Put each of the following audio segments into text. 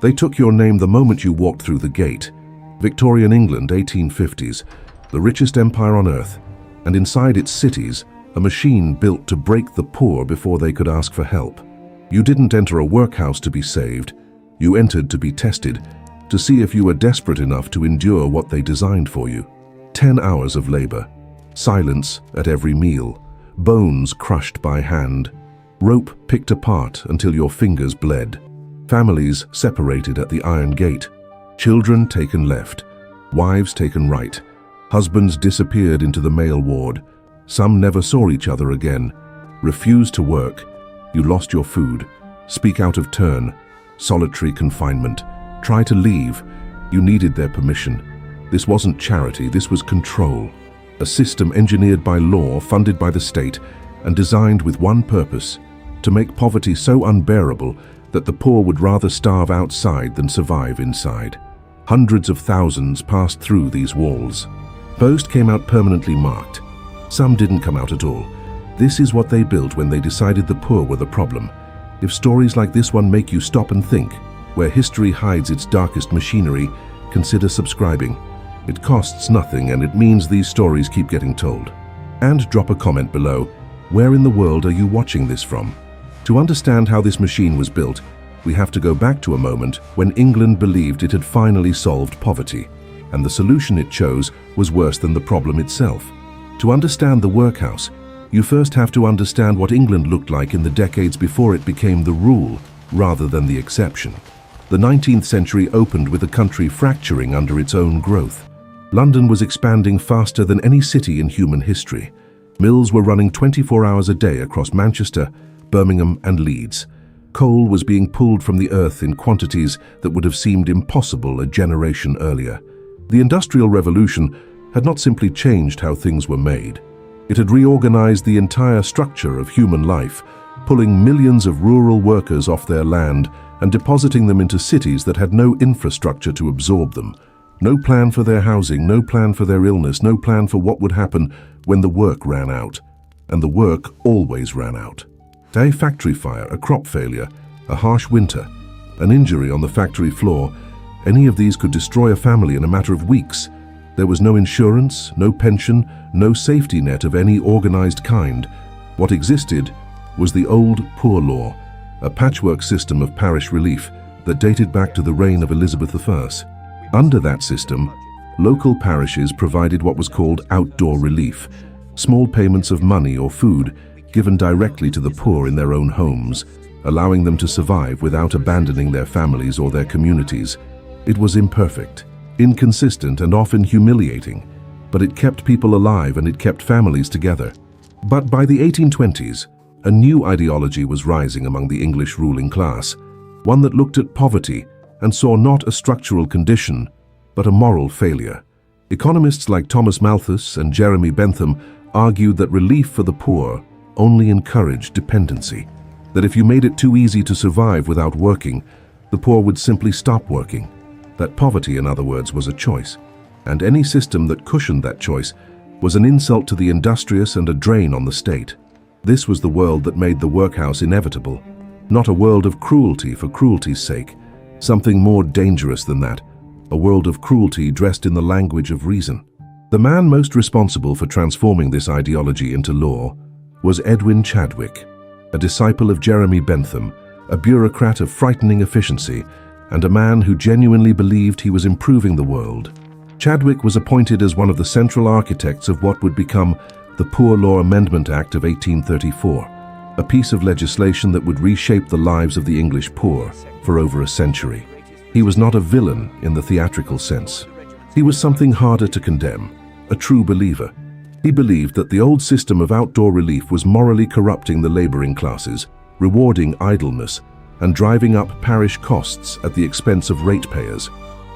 They took your name the moment you walked through the gate. Victorian England, 1850s, the richest empire on earth, and inside its cities, a machine built to break the poor before they could ask for help. You didn't enter a workhouse to be saved. You entered to be tested, to see if you were desperate enough to endure what they designed for you. 10 hours of labor, silence at every meal, bones crushed by hand, rope picked apart until your fingers bled, families separated at the iron gate, children taken left, wives taken right, husbands disappeared into the male ward. Some never saw each other again, refused to work. You lost your food, speak out of turn, solitary confinement, try to leave. You needed their permission. This wasn't charity, this was control. A system engineered by law, funded by the state, and designed with one purpose: to make poverty so unbearable that the poor would rather starve outside than survive inside. Hundreds of thousands passed through these walls. Most came out permanently marked. Some didn't come out at all. This is what they built when they decided the poor were the problem. If stories like this one make you stop and think, where history hides its darkest machinery, consider subscribing. It costs nothing, and it means these stories keep getting told. And drop a comment below. Where in the world are you watching this from? To understand how this machine was built, we have to go back to a moment when England believed it had finally solved poverty, and the solution it chose was worse than the problem itself. To understand the workhouse, you first have to understand what England looked like in the decades before it became the rule rather than the exception. The 19th century opened with the country fracturing under its own growth. London was expanding faster than any city in human history. Mills were running 24 hours a day across Manchester, Birmingham, and Leeds. Coal was being pulled from the earth in quantities that would have seemed impossible a generation earlier. The Industrial Revolution had not simply changed how things were made. It had reorganized the entire structure of human life, pulling millions of rural workers off their land and depositing them into cities that had no infrastructure to absorb them. No plan for their housing, no plan for their illness, no plan for what would happen when the work ran out. And the work always ran out. A factory fire, a crop failure, a harsh winter, an injury on the factory floor, any of these could destroy a family in a matter of weeks. There was no insurance, no pension, no safety net of any organized kind. What existed was the old poor law, a patchwork system of parish relief that dated back to the reign of Elizabeth I. Under that system, local parishes provided what was called outdoor relief, small payments of money or food given directly to the poor in their own homes, allowing them to survive without abandoning their families or their communities. It was imperfect, inconsistent, and often humiliating, but it kept people alive and it kept families together. But by the 1820s, a new ideology was rising among the English ruling class, one that looked at poverty and saw not a structural condition, but a moral failure. Economists like Thomas Malthus and Jeremy Bentham argued that relief for the poor only encouraged dependency, that if you made it too easy to survive without working, the poor would simply stop working. That poverty, in other words, was a choice, and any system that cushioned that choice was an insult to the industrious and a drain on the state. This was the world that made the workhouse inevitable, not a world of cruelty for cruelty's sake, something more dangerous than that, a world of cruelty dressed in the language of reason. The man most responsible for transforming this ideology into law was Edwin Chadwick, a disciple of Jeremy Bentham, a bureaucrat of frightening efficiency, and a man who genuinely believed he was improving the world. Chadwick was appointed as one of the central architects of what would become the Poor Law Amendment Act of 1834, a piece of legislation that would reshape the lives of the English poor for over a century. He was not a villain in the theatrical sense. He was something harder to condemn, a true believer. He believed that the old system of outdoor relief was morally corrupting the laboring classes, rewarding idleness, and driving up parish costs at the expense of ratepayers.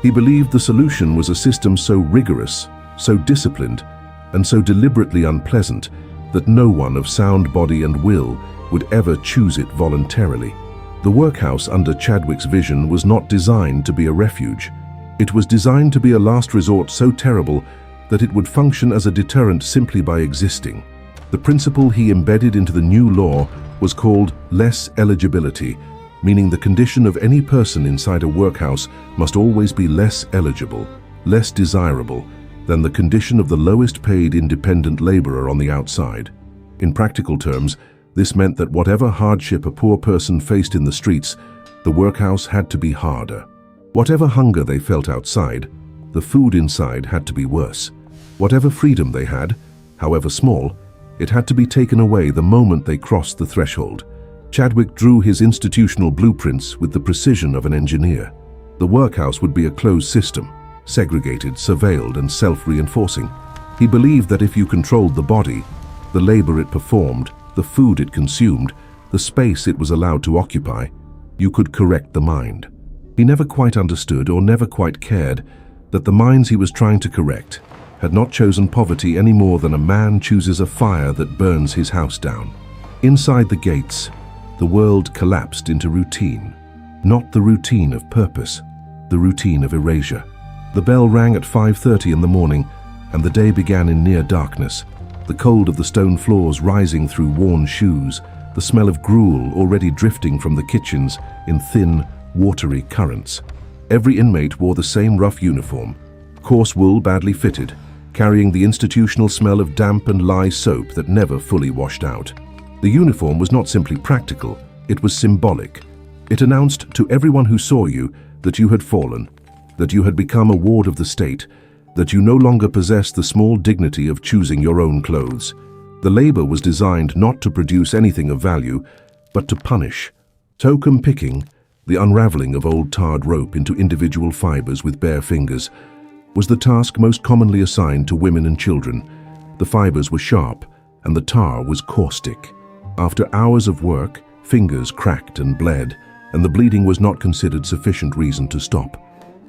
He believed the solution was a system so rigorous, so disciplined, and so deliberately unpleasant that no one of sound body and will would ever choose it voluntarily. The workhouse under Chadwick's vision was not designed to be a refuge. It was designed to be a last resort so terrible that it would function as a deterrent simply by existing. The principle he embedded into the new law was called less eligibility, meaning the condition of any person inside a workhouse must always be less eligible, less desirable than the condition of the lowest paid independent laborer on the outside. In practical terms, this meant that whatever hardship a poor person faced in the streets, the workhouse had to be harder. Whatever hunger they felt outside, the food inside had to be worse. Whatever freedom they had, however small, it had to be taken away the moment they crossed the threshold. Chadwick drew his institutional blueprints with the precision of an engineer. The workhouse would be a closed system, segregated, surveilled, and self-reinforcing. He believed that if you controlled the body, the labor it performed, the food it consumed, the space it was allowed to occupy, you could correct the mind. He never quite understood or never quite cared that the minds he was trying to correct had not chosen poverty any more than a man chooses a fire that burns his house down. Inside the gates, the world collapsed into routine. Not the routine of purpose, the routine of erasure. The bell rang at 5:30 in the morning, and the day began in near darkness, the cold of the stone floors rising through worn shoes, the smell of gruel already drifting from the kitchens in thin, watery currents. Every inmate wore the same rough uniform, coarse wool badly fitted, carrying the institutional smell of damp and lye soap that never fully washed out. The uniform was not simply practical, it was symbolic. It announced to everyone who saw you that you had fallen, that you had become a ward of the state, that you no longer possessed the small dignity of choosing your own clothes. The labor was designed not to produce anything of value, but to punish. Token picking, the unraveling of old tarred rope into individual fibers with bare fingers, was the task most commonly assigned to women and children. The fibers were sharp, and the tar was caustic. After hours of work, fingers cracked and bled, and the bleeding was not considered sufficient reason to stop.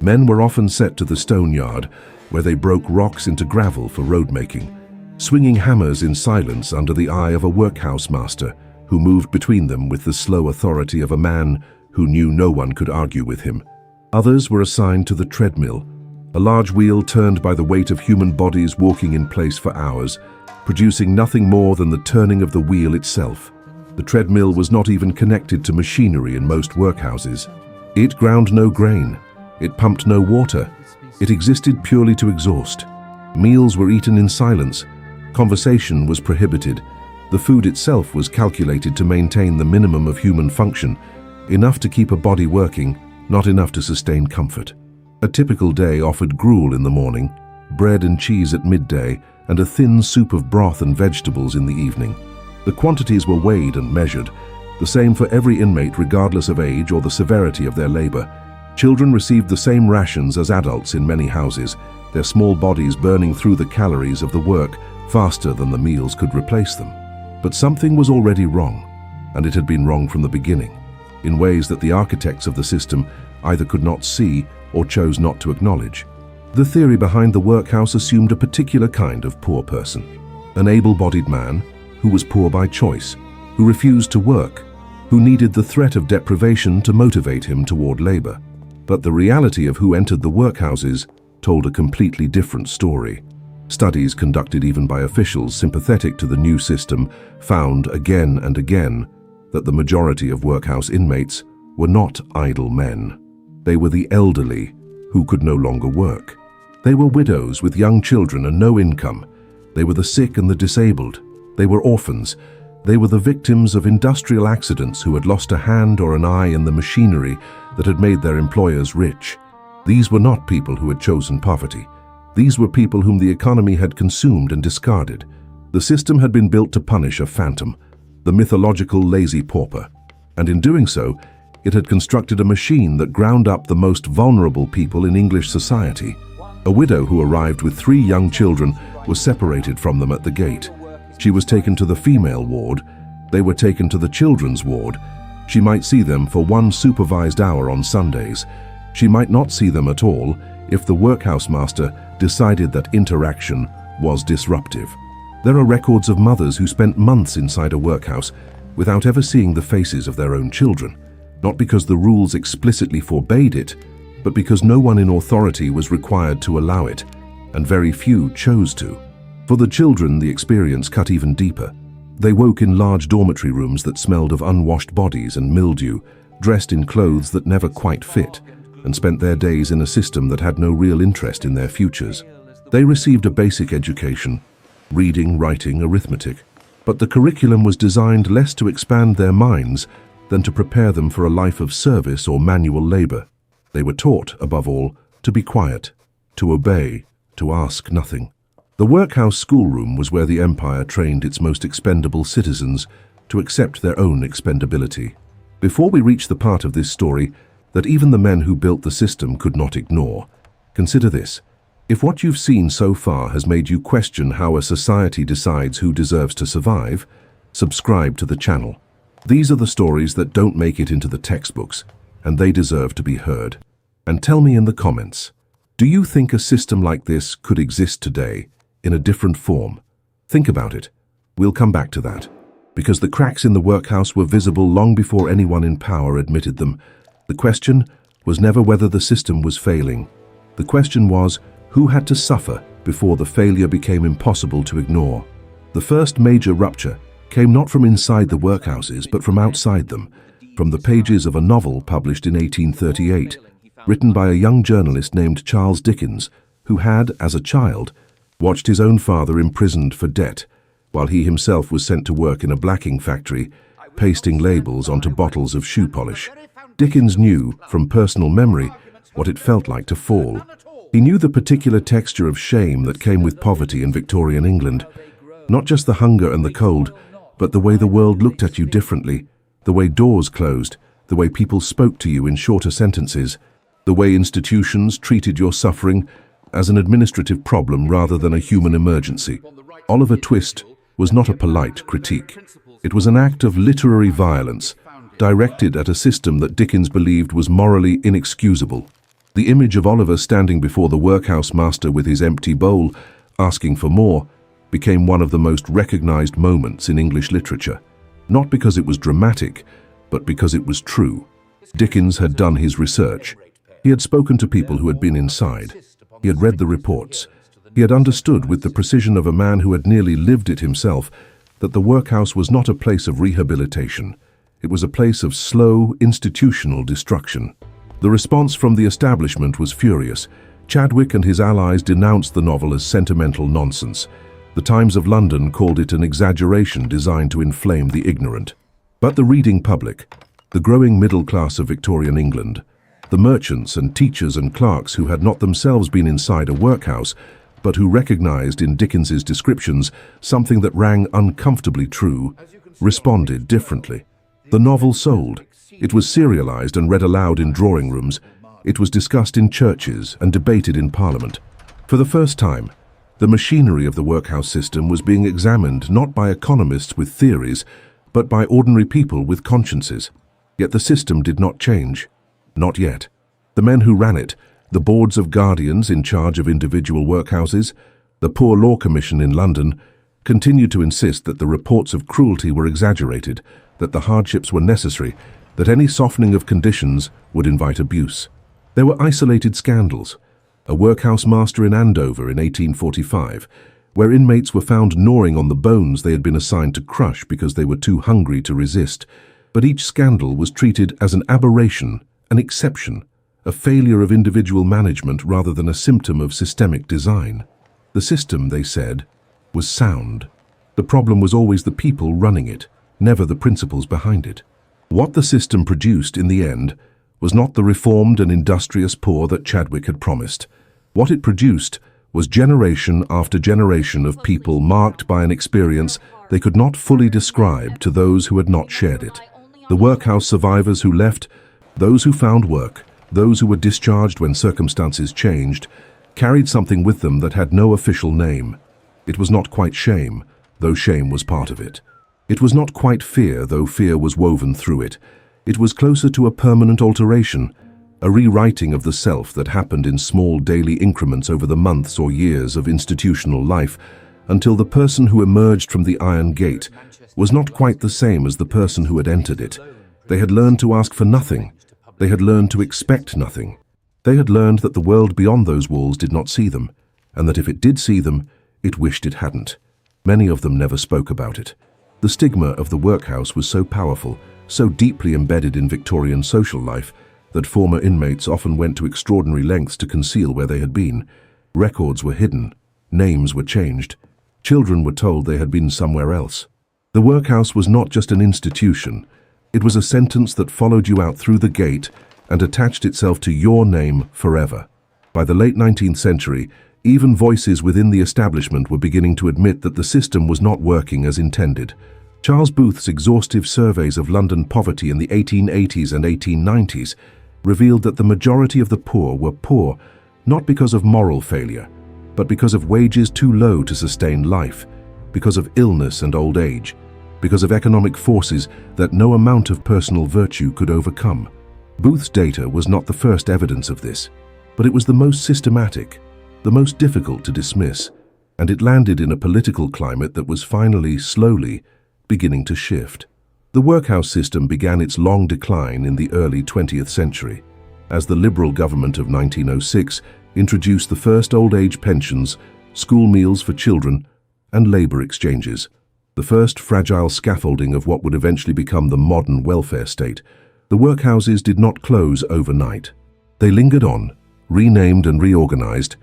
Men were often set to the stone yard, where they broke rocks into gravel for road making, swinging hammers in silence under the eye of a workhouse master who moved between them with the slow authority of a man who knew no one could argue with him. Others were assigned to the treadmill, a large wheel turned by the weight of human bodies walking in place for hours, producing nothing more than the turning of the wheel itself. The treadmill was not even connected to machinery in most workhouses. It ground no grain. It pumped no water. It existed purely to exhaust. Meals were eaten in silence. Conversation was prohibited. The food itself was calculated to maintain the minimum of human function, enough to keep a body working, not enough to sustain comfort. A typical day offered gruel in the morning, bread and cheese at midday, and a thin soup of broth and vegetables in the evening. The quantities were weighed and measured, the same for every inmate regardless of age or the severity of their labor. Children received the same rations as adults in many houses, their small bodies burning through the calories of the work faster than the meals could replace them. But something was already wrong, and it had been wrong from the beginning, in ways that the architects of the system either could not see or chose not to acknowledge. The theory behind the workhouse assumed a particular kind of poor person, an able-bodied man who was poor by choice, who refused to work, who needed the threat of deprivation to motivate him toward labor. But the reality of who entered the workhouses told a completely different story. Studies conducted even by officials sympathetic to the new system found again and again that the majority of workhouse inmates were not idle men. They were the elderly who could no longer work. They were widows with young children and no income. They were the sick and the disabled. They were orphans. They were the victims of industrial accidents who had lost a hand or an eye in the machinery that had made their employers rich. These were not people who had chosen poverty. These were people whom the economy had consumed and discarded. The system had been built to punish a phantom, the mythological lazy pauper, and in doing so, it had constructed a machine that ground up the most vulnerable people in English society. A widow who arrived with 3 young children was separated from them at the gate. She was taken to the female ward. They were taken to the children's ward. She might see them for 1 supervised hour on Sundays. She might not see them at all if the workhouse master decided that interaction was disruptive. There are records of mothers who spent months inside a workhouse without ever seeing the faces of their own children, not because the rules explicitly forbade it, but because no one in authority was required to allow it, and very few chose to. For the children, the experience cut even deeper. They woke in large dormitory rooms that smelled of unwashed bodies and mildew, dressed in clothes that never quite fit, and spent their days in a system that had no real interest in their futures. They received a basic education, reading, writing, arithmetic, but the curriculum was designed less to expand their minds than to prepare them for a life of service or manual labor. They were taught, above all, to be quiet, to obey, to ask nothing. The workhouse schoolroom was where the empire trained its most expendable citizens to accept their own expendability. Before we reach the part of this story that even the men who built the system could not ignore, consider this. If what you've seen so far has made you question how a society decides who deserves to survive, subscribe to the channel. These are the stories that don't make it into the textbooks, and they deserve to be heard. And tell me in the comments, do you think a system like this could exist today in a different form? Think about it. We'll come back to that. Because the cracks in the workhouse were visible long before anyone in power admitted them. The question was never whether the system was failing. The question was, who had to suffer before the failure became impossible to ignore? The first major rupture came not from inside the workhouses, but from outside them, from the pages of a novel published in 1838, written by a young journalist named Charles Dickens, who had, as a child, watched his own father imprisoned for debt, while he himself was sent to work in a blacking factory, pasting labels onto bottles of shoe polish. Dickens knew, from personal memory, what it felt like to fall. He knew the particular texture of shame that came with poverty in Victorian England. Not just the hunger and the cold, but the way the world looked at you differently, the way doors closed, the way people spoke to you in shorter sentences, the way institutions treated your suffering as an administrative problem rather than a human emergency. Oliver Twist was not a polite critique. It was an act of literary violence, directed at a system that Dickens believed was morally inexcusable. The image of Oliver standing before the workhouse master with his empty bowl, asking for more, became one of the most recognized moments in English literature. Not because it was dramatic, but because it was true. Dickens had done his research. He had spoken to people who had been inside. He had read the reports. He had understood with the precision of a man who had nearly lived it himself that the workhouse was not a place of rehabilitation. It was a place of slow, institutional destruction. The response from the establishment was furious. Chadwick and his allies denounced the novel as sentimental nonsense. The Times of London called it an exaggeration designed to inflame the ignorant. But the reading public, the growing middle class of Victorian England, the merchants and teachers and clerks who had not themselves been inside a workhouse, but who recognized in Dickens's descriptions something that rang uncomfortably true, responded differently. The novel sold. It was serialized and read aloud in drawing rooms. It was discussed in churches and debated in Parliament. For the first time, the machinery of the workhouse system was being examined not by economists with theories, but by ordinary people with consciences. Yet the system did not change. Not yet. The men who ran it, the boards of guardians in charge of individual workhouses, the Poor Law Commission in London, continued to insist that the reports of cruelty were exaggerated, that the hardships were necessary, that any softening of conditions would invite abuse. There were isolated scandals. A workhouse master in Andover in 1845, where inmates were found gnawing on the bones they had been assigned to crush because they were too hungry to resist. But each scandal was treated as an aberration, an exception, a failure of individual management rather than a symptom of systemic design. The system, they said, was sound. The problem was always the people running it, never the principles behind it. What the system produced in the end was not the reformed and industrious poor that Chadwick had promised. What it produced was generation after generation of people marked by an experience they could not fully describe to those who had not shared it. The workhouse survivors who left, those who found work, those who were discharged when circumstances changed, carried something with them that had no official name. It was not quite shame, though shame was part of it. It was not quite fear, though fear was woven through it. It was closer to a permanent alteration, a rewriting of the self that happened in small daily increments over the months or years of institutional life, until the person who emerged from the iron gate was not quite the same as the person who had entered it. They had learned to ask for nothing. They had learned to expect nothing. They had learned that the world beyond those walls did not see them, and that if it did see them, it wished it hadn't. Many of them never spoke about it. The stigma of the workhouse was so powerful, so deeply embedded in Victorian social life that former inmates often went to extraordinary lengths to conceal where they had been. Records were hidden, names were changed, children were told they had been somewhere else. The workhouse was not just an institution, it was a sentence that followed you out through the gate and attached itself to your name forever. By the late 19th century, even voices within the establishment were beginning to admit that the system was not working as intended. Charles Booth's exhaustive surveys of London poverty in the 1880s and 1890s revealed that the majority of the poor were poor not because of moral failure, but because of wages too low to sustain life, because of illness and old age, because of economic forces that no amount of personal virtue could overcome. Booth's data was not the first evidence of this, but it was the most systematic, the most difficult to dismiss, and it landed in a political climate that was finally, slowly, beginning to shift. The workhouse system began its long decline in the early 20th century, as the Liberal government of 1906 introduced the first old age pensions, school meals for children, and labor exchanges, the first fragile scaffolding of what would eventually become the modern welfare state. The workhouses did not close overnight. They lingered on, renamed and reorganized,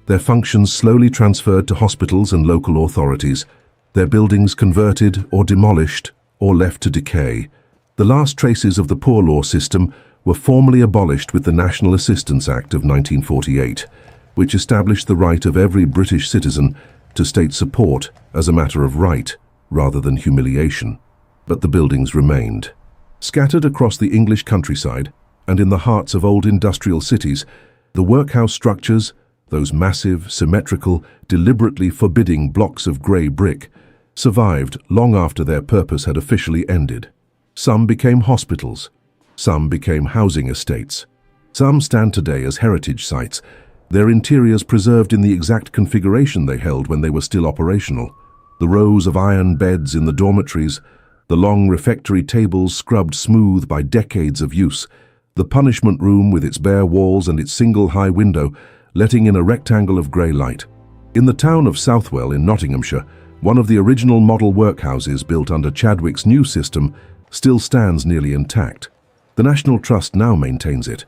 their functions slowly transferred to hospitals and local authorities, their buildings converted or demolished or left to decay. The last traces of the poor law system were formally abolished with the National Assistance Act of 1948, which established the right of every British citizen to state support as a matter of right rather than humiliation. But the buildings remained. Scattered across the English countryside and in the hearts of old industrial cities, the workhouse structures, those massive, symmetrical, deliberately forbidding blocks of grey brick, survived long after their purpose had officially ended. Some became hospitals, some became housing estates. Some stand today as heritage sites, their interiors preserved in the exact configuration they held when they were still operational. The rows of iron beds in the dormitories, the long refectory tables scrubbed smooth by decades of use, the punishment room with its bare walls and its single high window letting in a rectangle of grey light. In the town of Southwell in Nottinghamshire, one of the original model workhouses built under Chadwick's new system still stands nearly intact. The National Trust now maintains it.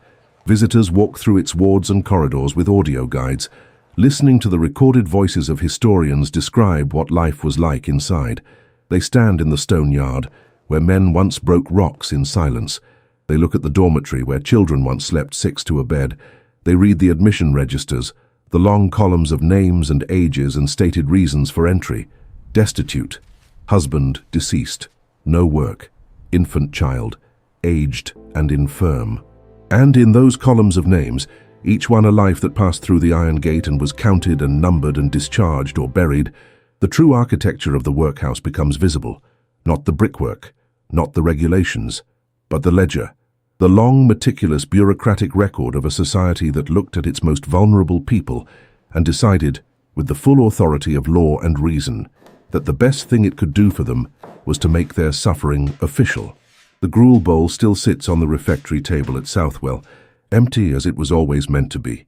Visitors walk through its wards and corridors with audio guides, listening to the recorded voices of historians describe what life was like inside. They stand in the stone yard, where men once broke rocks in silence. They look at the dormitory where children once slept six to a bed. They read the admission registers, the long columns of names and ages and stated reasons for entry. Destitute, husband deceased, no work, infant child, aged and infirm. And in those columns of names, each one a life that passed through the iron gate and was counted and numbered and discharged or buried, the true architecture of the workhouse becomes visible. Not the brickwork, not the regulations, but the ledger. The long, meticulous, bureaucratic record of a society that looked at its most vulnerable people and decided, with the full authority of law and reason, that the best thing it could do for them was to make their suffering official. The gruel bowl still sits on the refectory table at Southwell, empty as it was always meant to be.